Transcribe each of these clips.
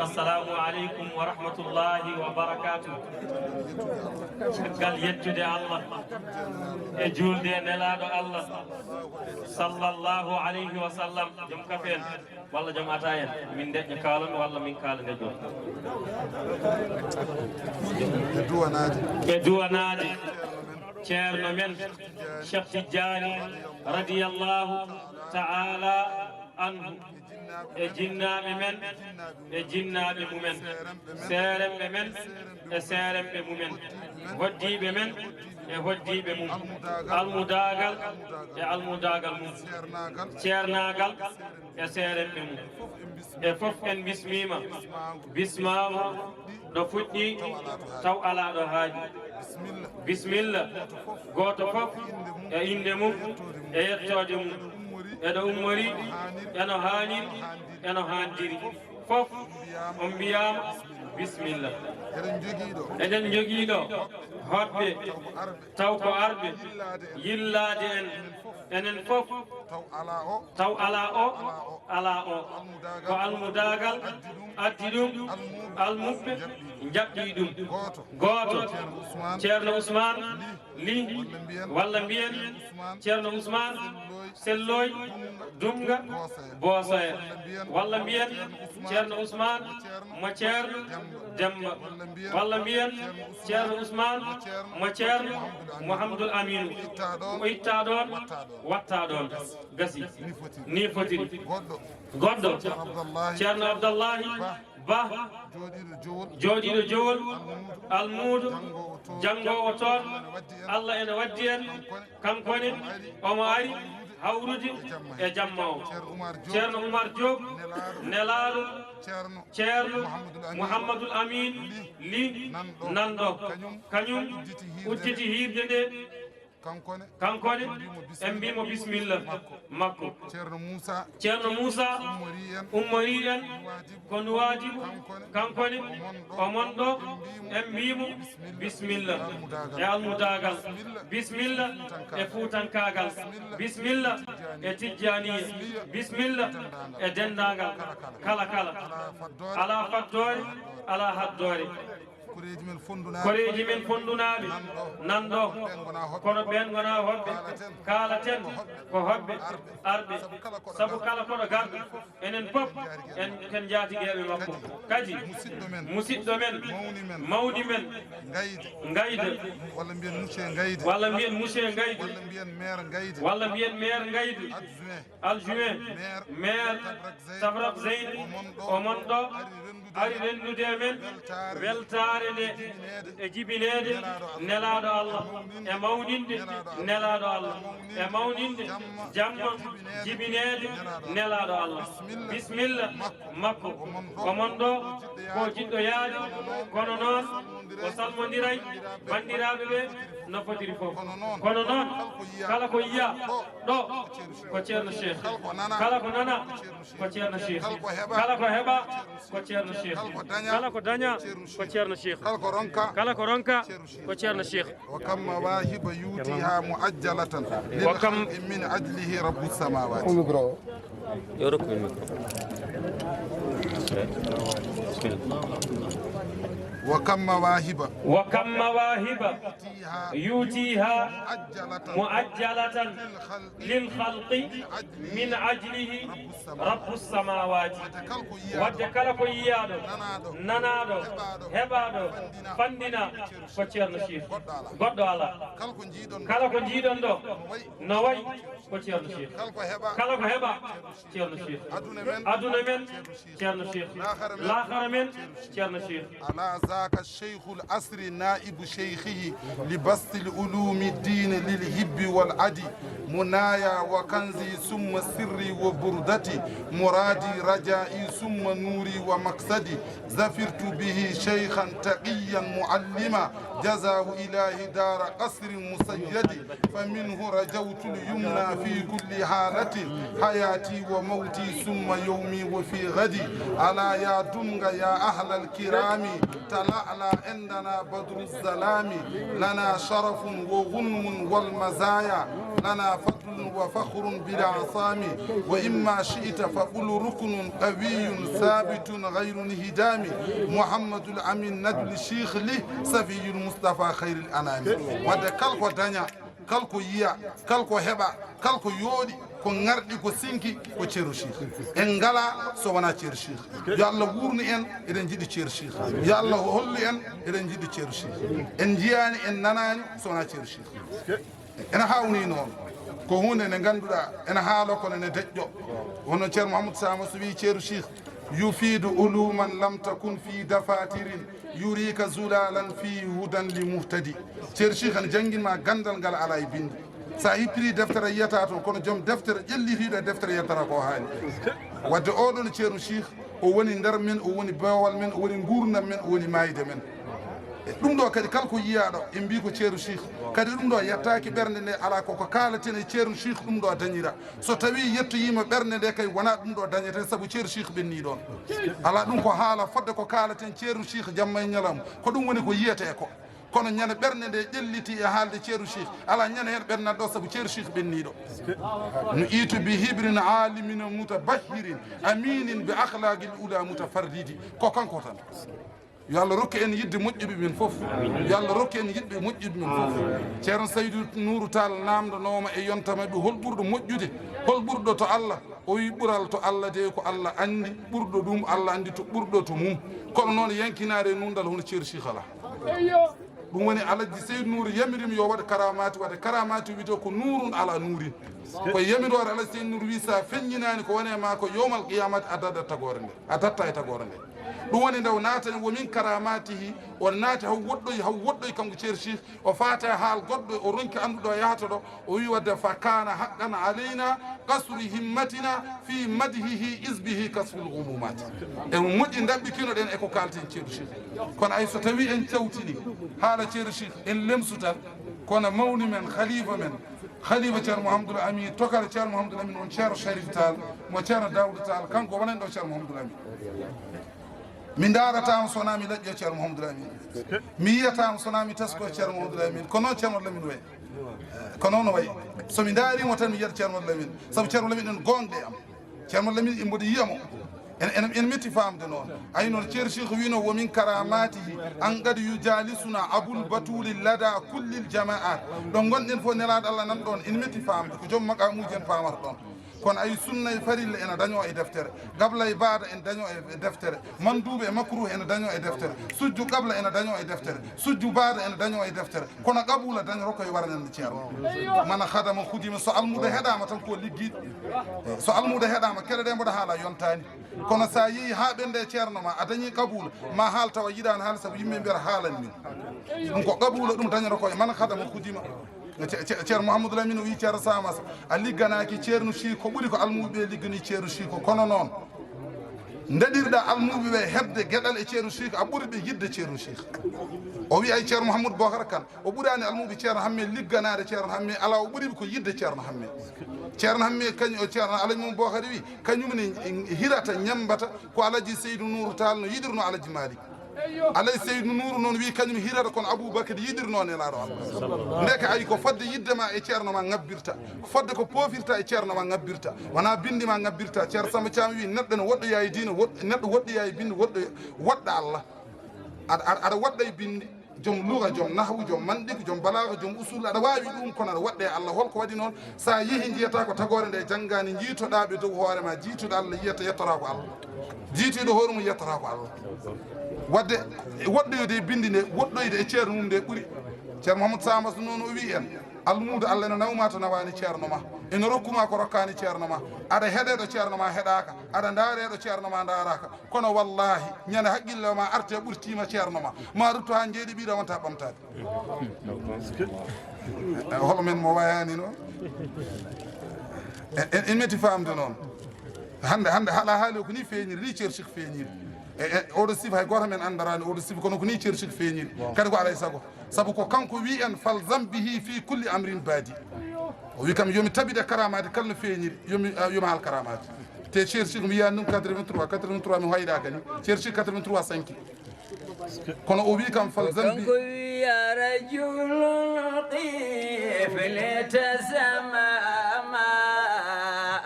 السلام عليكم ورحمة الله وبركاته. قال يجد الله يجول دي نلاد الله صلى الله عليه وسلم. جم كفين والله جم أتاين من دي كالن والله من كالن دجول يدوى نادي شيرنا من شيخ تجاني رضي الله تعالى عنه جنّا بمن جنّا بمن سيرم بمن سيرم بمن ودي بمن ودي بمن المداغل المداغل سيرناغل سيرم بمن فوف ان بسميما بسماما دفتي تو على دهاج بسم الله غوتو فوف اندمو يتودم eɗo ummori eno haaniri eno haandiri fof on mbiyama bisimilla eɗen jogiiɗo hoɗɓe taw ko arɓe yillaade en enen fof taw ala o ko almudagal addi ɗum almuɓɓe jaɓɓi ɗum gooto ceerno ousmane li walla mbiyen ceerno ousmane selloy dumga boosoya walla mbiyen ceerno ousmane mo ceerno demba walla mbiyen ceerno ousmane mo ceerno mouhamadoul aminou ko itta ɗon watta ɗon gasi ni fotiri goɗɗo ceerno abdallahi ba jooɗiɗo jowol almuudo janngowo toon allah ene waddi en kankone omo ari hawrude e jamma o ceerno oumar diop nelaɗo ceerno mouhamadoul amin li nanɗo kañum udditi hirde nde kankone en mbimo bisimilla makko ceerno moussa ummori en kono wajibu kankone omon ɗo en mbimo bisimilla e almudagal bisimilla e fuutankagal bisimilla e tijjaniya bisimilla e dendagal kala kala ala faddore ala haddore koreji men fondunaɓe nanɗo kono ɓen gona hoɓɓe kalaten ko hoɓɓe arɓe saabu kala koɗo garɗo enen fof en ken jaatigueɓe makko kadi musidɗo men mawni men gayda walla mbiyen monsieur gayda walla mbiyen maire gayda adjoint maire tabrak zeyne omon ɗo ari rendude men weltare nde e jibinede nelaɗo allah e mawninde nelaɗo allah e mawninde jamma jibinede nelaɗo allah bisimilla makko omon ɗo ko jiɗɗo yaade kono noon o salmodiray bandiraɓe ɓe no fotiri fof kono noon kala ko yiya ɗo ko ceerno cheikh kala ko nana ko ceerno cheikh kala ko heɓa ko ceerno cheikh kala ko daña ko ceerno cheikh kala ko ronka ko ceerno cheikh wa kam mawahiba yutiha muajjalatan lil khalqi min ajlihi rabbus samawati yorok min micro وكم مواهب يؤتيها مؤجلة للخلق من أجله رب السماوات ودكالكو يادو نانادو هبادو فندنا كوتشيرنا شيخ غدو الله كالكو جيدون دو نوي كوتشيرنا شيخ كالكو هبا تشيرنا شيخ أدونا من تشيرنا شيخ الآخر من تشيرنا شيخ ذاك الشيخ الأسر نائب شيخه لبسط العلوم الدين للهب والعدي منايا وكنزي ثم سري وبردتي مرادي رجائي ثم نوري ومقصدي زفرت به شيخا تقيا معلما جزاه إلهي دار قصر مسيد فمنه رجوت اليمنى في كل حالة حياتي وموتي ثم يومي وفي غدي ألا يا دمغ يا أهل الكرام تلألأ عندنا بدر الظلام لنا شرف وغنم والمزايا لنا فضل وفخر بلا عصام وإما شئت فقل ركن قوي ثابت غير انهدام محمد الأمين نجل الشيخ له سفي المصطفى خير الأنام wadde kalko daña kalko yiya kalko heɓa kalko yooɗi ko ngarɗi ko sinki ko ceeru Cheikh en ngala so wona ceeru Cheikh yo Allah wurni en eɗen jiɗi ceeru Cheikh yo Allah holli en eɗen jiɗi ceeru Cheikh en jiyani en nanani so wona ceeru Cheikh ene hawni noon ko hunde nde ganduɗa ene haala kono ne deƴƴo wono ceerno Mouhamadou Sama so wi ceeru Cheikh yufiidu uluman lam takun fi dafatirin yurika zulalan fi hudan li muhtadi ceeru Cheikh ene jangguinma gandal ngal ala e bindi sa hippiri deftere yiyata toon kono joom deftere ƴellitiɗo e deftere yettata ko haali wadde oɗon ceeru Cheikh o woni nder men o woni bewal men o woni gurdam men o woni mayde men ɗum ɗo kadi kala ko yiyaɗo en mbi ko ceeru Cheikh kadi ɗum ɗo yettaki ɓernde nde ala koko kalaten e ceeru Cheikh ɗum ɗo dañira so tawi yettoyima ɓernde nde kay wona ɗum ɗo dañete saabu ceeru Cheikh ɓenni ɗon ala ɗum ko haala fodde ko kalaten ceeru Cheikh jamma e ñalawma ko ɗum woni ko yiyete ko kono ñande ɓernde nde ƴelliti e haalde ceeru Cheikh ala ñande hen ɓernat ɗo saabu ceeru Cheikh ɓenniɗo no itu bi hibrin alimina mutabahirin aminin bi akhlaqil ula mutafardidi ko kanko tan yo Allah rokku en yidde moƴƴuɓe men fof yo Allah rokku en yidɓe moƴƴuɓe men fof ceerno Saydou Nourou Tall namdonoma e yontama ɗum hol ɓurɗo moƴƴude hol ɓurɗo to Allah o wi ɓural to Allah de ko Allah andi ɓurɗo ɗum Allah andi to ɓurɗo to mum kono noon yankinare nundal hono ceeru Cheikh ala ɗum woni Alaji Seydou Nourou yamirima yo waɗa karamati waɗa karamati wiyete ko nuurun ala nuurin ko yamirore Alaji Seydou Nourou wi sa feññinani ko wone ma ko yowmal qiyamati a daɗat tagore nde a datta e tagore nde ɗum woni nde o naatani womin karamatihi o naati haw woɗɗoy kanko ceeru Cheikh o faate haal goɗɗo o ronki anduɗo yahata ɗo o wi wadde fa kana haqqan alayna qasru himmatina fi madhihi isbihi kasful gumumati en moƴƴi daɓɓikinoɗen eko kalten ceeru Cheikh kono ay so tawi en cawtini haala ceeru Cheikh en lemsu tan kono mawni men khalifa men khalifa ceerno Mouhamadoul Amine tokara ceerno Mouhamadoul Amine on ceerno Sharif Tall mo ceerno Daouda Tall kanko wonan ɗo ceerno Mouhamadoul Amine mi daratama sona mi laƴƴo ceerno Mouhamadoul Amine mi yiyatama sona mi tesko ceerno Mouhamadoul Amine ko noon ceerno Lamine wayi ko noon wayi somi daarimo tan mi yiyata ceerno Lamine saabu ceerno Lamine en gonɗe am ceerno Lamine mboɗo yiyamo en metti famde noon ay noon ceeru Cheikh wino womin karamatihi an qad yujalisuna abul batuli lada kullil jamaat ɗo gonɗen fof nelaɗo Allah nan ɗon en metti famde ko joom maqamuji en pamata ɗon kono ay sunna e farilla ene daño e deftere gabla e baada en daño e deftere manduɓe e makruh ene daño e deftere sujju gabla ene daño e deftere sujju baada ene daño e deftere kono qabula dañoro koye waranande ceerno mana hadama hudima so almudo heɗama tan ko ligguiɗo so almudo heɗama keɗe ɗe mboɗo haala yontani kono sa yeehi ha ɓende ceerno ma a dañi qabula ma haal tawa yiɗani haala saabu yimɓe mbiyata haalan min ɗum ko qabula ɗum dañoro koye mana hadama hudima ceerno Mouhamadoul Amine o wi ceerno Samas a ligganaki ceerno Cheikh ko ɓuuri ko almuɓe liggani ceerno Cheikh kono noon daɗirɗa almuɓe ɓe hebde gueɗal e ceerno Cheikh a ɓuuri ɓe yidde ceerno Cheikh o wi ay ceerno Mouhamadou Bocar Kane o ɓuurani almuɓe ceerno Hamme ligganade ceerno Hamme ala o ɓuuriɓe ko yidde ceerno Hamme ceerno Hamme kañum o ceerno Alaji Mum Bocar wi kañumne hirata ñambata ko Alaji Seydou Nourou Tall no yiɗirno Alaji Malik Alaji Seydou Nourou noon wi kañum hirata kono Aboubacry yiɗirno nelaɗo Allah ndeka ayi ko fodde yiddema e ceerno ma ngabbirta fodde ko pofirta e ceerno ma ngabbirta wona bindi ma ngabbirta ceerno Samba Thiam wi neɗɗo ne woɗɗoya e diina neɗɗo woɗɗoya e bindi woɗɗa Allah aɗa woɗɗa e bindi joom luga joom nahwu joom manɗik joom balaga joom usul aɗa wawi ɗum kono aɗa woɗɗe Allah holko waɗi noon sa yeehi jiyata ko tagore nde janggani jiitoɗaɓe dow hoorema jiituɗo Allah yiyata yettora ko Allah jiitiɗo hoore mum yettora ko Allah wadde woɗɗoyde e bindi nde woɗɗoyde e ceerno mum nde ɓuuri ceerno Mouhamadou Samas noon o wi en almude Allah ene nawma to nawani ceerno ma ene rokkuma ko rokkani ceerno ma aɗa heɗeɗo ceerno ma heɗaka aɗa daareɗo ceerno ma daaraka kono wallahi ñande haqqille ma arte ɓurtima ceerno ma rutto ha jeeɗi ɓiɗo wonta ɓamtade holo men mo wayani noon en metti famde noon hande haala haali ko ni feeñiri ni ceerno Cheikh feeñiri oɗo sifa hay goto men andarani oɗo sifa kono ko ni ceerno Cheikh feeñiri kadi ko alay saago saabu ko kanko wi en fal zambihi fi kulli amrin baadi o wi kam yomi tabide karamade kala no feeñiri yomi haal karamade te ceerno Cheikh mi yiyani ɗum 83 mi hayɗaka ni ceerno Cheikh 83 5 kono o wi kam fal zambi يا رجل لطيف لتسمع ما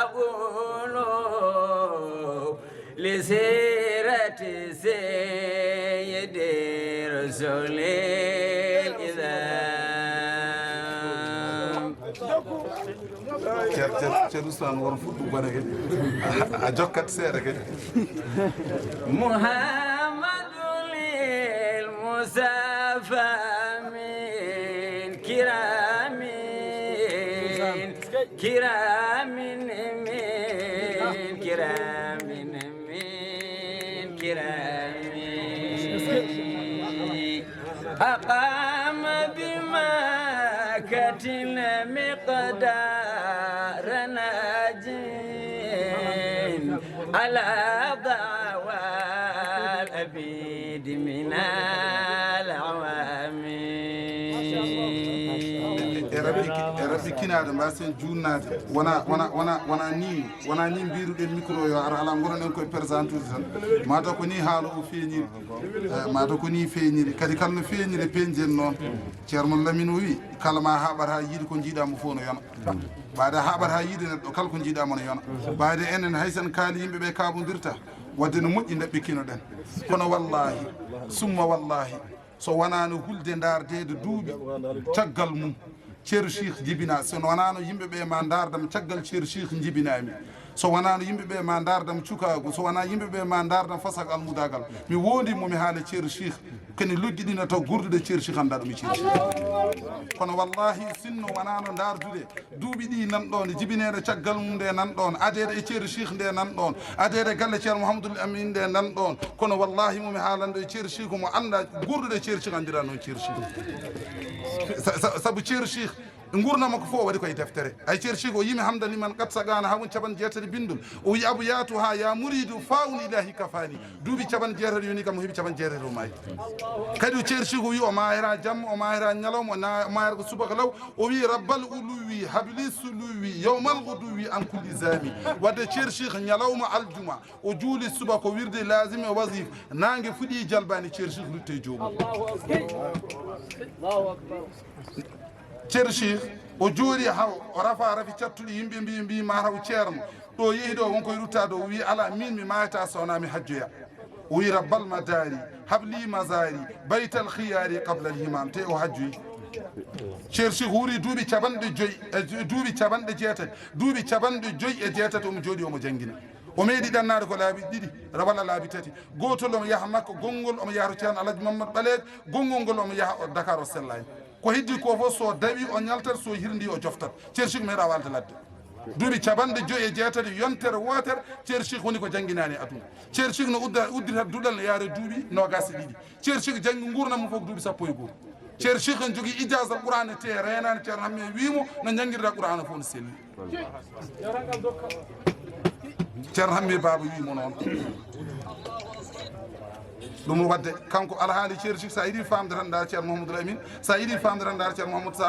أقول لسيرة سيد رسول الإذان ceerno Ousmane won fuɗɗu bone kadi a jokkat seeɗa kadi محمد للمصطفى من كرام كرام من كرام من كرام أقام بما كتل مقدار ناجين على ضوى الأبيد من e rabbi kinaɗe mbasen junnade wona ni mbiruɗen micro yo ara ala gonoɗen koye présente ude tan mataw ko ni haala o feeñiri mataw ko ni feeñiri kadi kala no feeñiri peñjen noon ceerno Lamine o wi kala ma haɓat ha yiide ko jiiɗama fof no yona ɓaade haɓat ha yiide neɗɗo kala ko jiiɗama no yona ɓaade enen haysen kaali yimɓeɓe kaɓodirta wadde no moƴƴi daɓɓikinoɗen kono wallahi summa wallahi so wonano hulde dardede duuɓi caggal mum ceerno Cheikh jibina sono wonano yimɓeɓe ma dardam caggal ceerno Cheikh jibinami so wonano yimɓeɓe ma dardam cukago so wona yimɓeɓe ma dardam fasak almudagal mi wondimo mi haala ceerno Cheikh kene logguiɗino taw gurdude ceerno Cheikh anda ɗum ceerno Cheikh kono wallahi sinno wonano dardude duuɓi ɗi nanɗon jibinede caggal mum nde nanɗon adede e ceerno Cheikh nde nanɗon adede galle ceerno Mouhamadoul Amine nde nanɗon kono wallahi momi haalande e ceerno Cheikh mo anda gurdude ceerno Cheikh andira noon ceerno Cheikh saabu ceerno Cheikh gurnama ko fof waɗi koye deftere ay ceerno Cheikh o yimi hamdani man qad sagana ha woni capan jeetati bindol o wi abou yaatu ha ya muridu fawun ilahi kafani duuɓi capan jeetati yoni kam o heeɓi capan jeetati o maayi kadi o ceerno Cheikh o wi o mahira jamma o mahira ñalawma o mahira ko subaka law o wi rabbal uluwi habli suluwi yawmal guduwi an kulli zami wadde ceerno Cheikh ñalawma aljuma o juuli subaka o wirde lazim e wasif nangue fuɗi jalbani ceerno Cheikh rutte joomum ceerno Cheikh o jooɗi haw o rafi cattuɗi yimɓe mbima haw ceerno ɗo yeehi ɗo wonkoye ruttade o wi ala min mi mayata sowona mi hajjoya o wi rabbal madari habli mazari baytal khiyari qabla al himam te o hajjoyi ceerno Cheikh wuuri duuɓi capanɗe joyyi e duuɓi capanɗe jeetati duuɓi capanɗe joyyi e jeetati omo jooɗi omo janggina o meeɗi ɗannade ko laabi ɗiɗi walla laabi tati gotol omo yaha makko gongol omo yaha to ceerno Alhaji Mamadou Ɓaleejo gongol ngol omo yaha o Dakar o sellani ko heddi ko fof so dawi o ñaltat so hirndi o joftat ceerno Cheikh meeɗa walde ladde duuɓi capanɗe joyyi e jeetati yontere wotere ceerno Cheikh woni ko jangguinani e aduna ceerno Cheikh no uddita duɗal ne yaare duuɓi nogas e ɗiɗi ceerno Cheikh janggi gurdam mum fof ko duuɓi sappo e goho ceerno Cheikh en jogui ijasa qur'ane te renani ceerno Hamme wimo no jangguirɗa qur'ane fof no selli ceerno Hamme baba wimo noon ɗum wadde kanko alhaali ceerno Cheikh sa yiiɗi famde tan dal ceerno Mouhamadoul Amine sa yiiɗi famde tan dal ceerno Mouhamadou